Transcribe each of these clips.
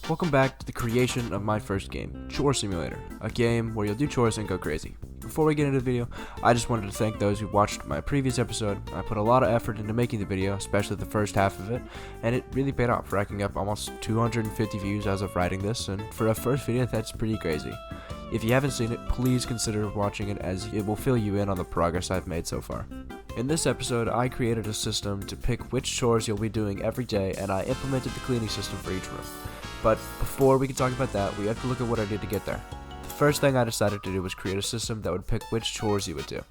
Welcome back to the creation of my first game, Chore Simulator, a game where you'll do chores and go crazy. Before we get into the video, I just wanted to thank those who watched my previous episode. I put a lot of effort into making the video, especially the first half of it, and it really paid off, racking up almost 250 views as of writing this, and for a first video, that's pretty crazy. If you haven't seen it, please consider watching it as it will fill you in on the progress I've made so far. In this episode, I created a system to pick which chores you'll be doing every day, and I implemented the cleaning system for each room. But before we can talk about that, we have to look at what I did to get there. The first thing I decided to do was create a system that would pick which chores you would do.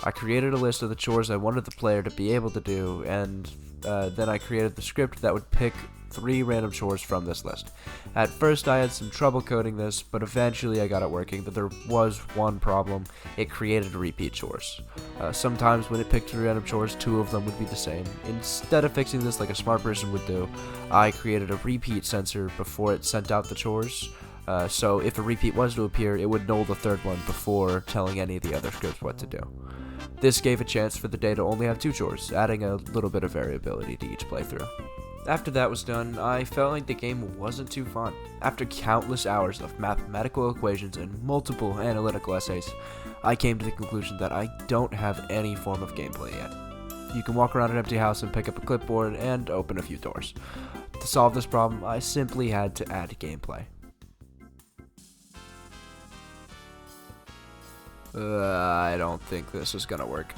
I created a list of the chores I wanted the player to be able to do, and then I created the script that would pick 3 random chores from this list. At first I had some trouble coding this, but eventually I got it working, but there was one problem: it created repeat chores. Sometimes when it picked 3 random chores, 2 of them would be the same. Instead of fixing this like a smart person would do, I created a repeat sensor before it sent out the chores. So if a repeat was to appear, it would null the 3rd one before telling any of the other scripts what to do. This gave a chance for the day to only have 2 chores, adding a little bit of variability to each playthrough. After that was done, I felt like the game wasn't too fun. After countless hours of mathematical equations and multiple analytical essays, I came to the conclusion that I don't have any form of gameplay yet. You can walk around an empty house and pick up a clipboard and open a few doors. To solve this problem, I simply had to add gameplay. I don't think this is gonna work.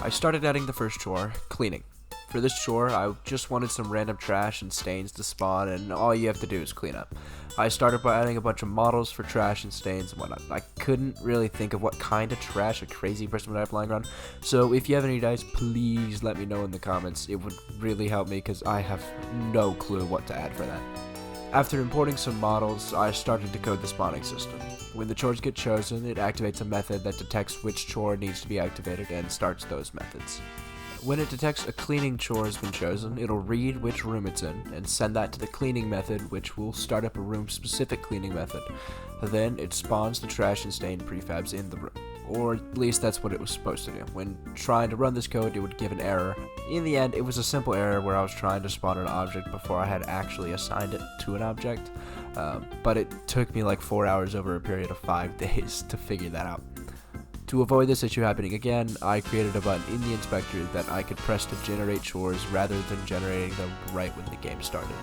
I started adding the first chore, cleaning. For this chore, I just wanted some random trash and stains to spawn, and all you have to do is clean up. I started by adding a bunch of models for trash and stains and whatnot. I couldn't really think of what kind of trash a crazy person would have lying around, so if you have any ideas, please let me know in the comments. It would really help me because I have no clue what to add for that. After importing some models, I started to code the spawning system. When the chores get chosen, it activates a method that detects which chore needs to be activated and starts those methods. When it detects a cleaning chore has been chosen, it'll read which room it's in and send that to the cleaning method, which will start up a room-specific cleaning method. Then it spawns the trash and stain prefabs in the room, or at least that's what it was supposed to do. When trying to run this code, it would give an error. In the end, it was a simple error where I was trying to spawn an object before I had actually assigned it to an object, but it took me like 4 hours over a period of 5 days to figure that out. To avoid this issue happening again, I created a button in the inspector that I could press to generate chores rather than generating them right when the game started.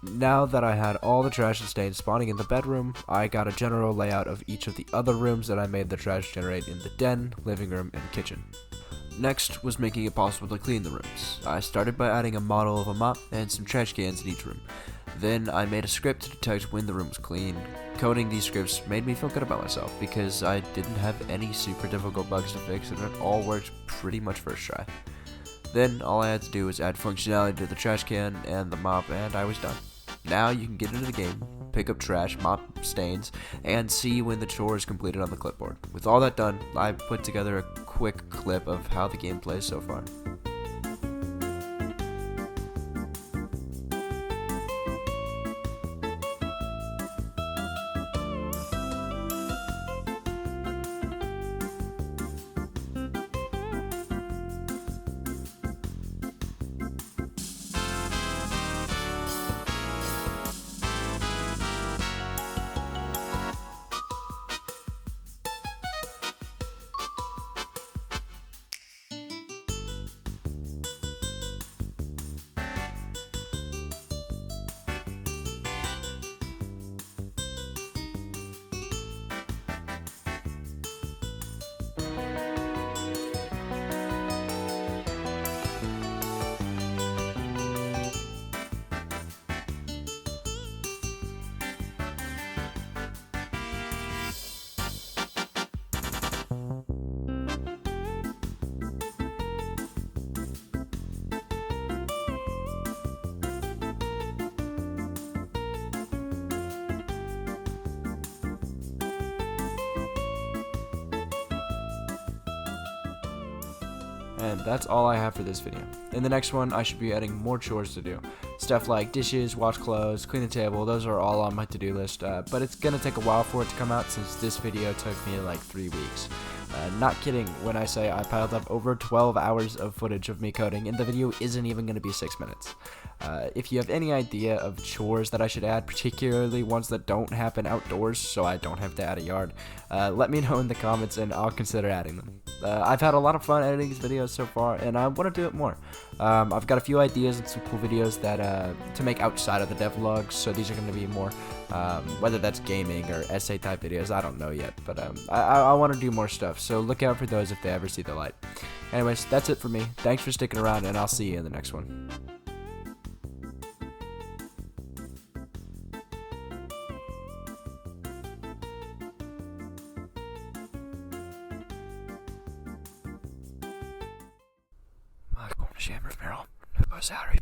Now that I had all the trash and stains spawning in the bedroom, I got a general layout of each of the other rooms that I made the trash generate in the den, living room, and kitchen. Next was making it possible to clean the rooms. I started by adding a model of a mop and some trash cans in each room. Then I made a script to detect when the room was clean. Coding these scripts made me feel good about myself because I didn't have any super difficult bugs to fix and it all worked pretty much first try. Then all I had to do was add functionality to the trash can and the mop and I was done. Now you can get into the game, pick up trash, mop stains, and see when the chore is completed on the clipboard. With all that done, I put together a quick clip of how the game plays so far. And that's all I have for this video. In the next one, I should be adding more chores to do. Stuff like dishes, wash clothes, clean the table, those are all on my to-do list, but it's gonna take a while for it to come out since this video took me like 3 weeks. Not kidding when I say I piled up over 12 hours of footage of me coding, and the video isn't even going to be 6 minutes. If you have any idea of chores that I should add, particularly ones that don't happen outdoors so I don't have to add a yard, let me know in the comments and I'll consider adding them. I've had a lot of fun editing these videos so far, and I want to do it more. I've got a few ideas and some cool videos that to make outside of the devlog, so these are going to be more, whether that's gaming or essay type videos, I don't know yet, but I want to do more stuff, so look out for those if they ever see the light. Anyways, that's it for me. Thanks for sticking around, and I'll see you in the next one. Kom, Shammer Merrill. Nu was Harry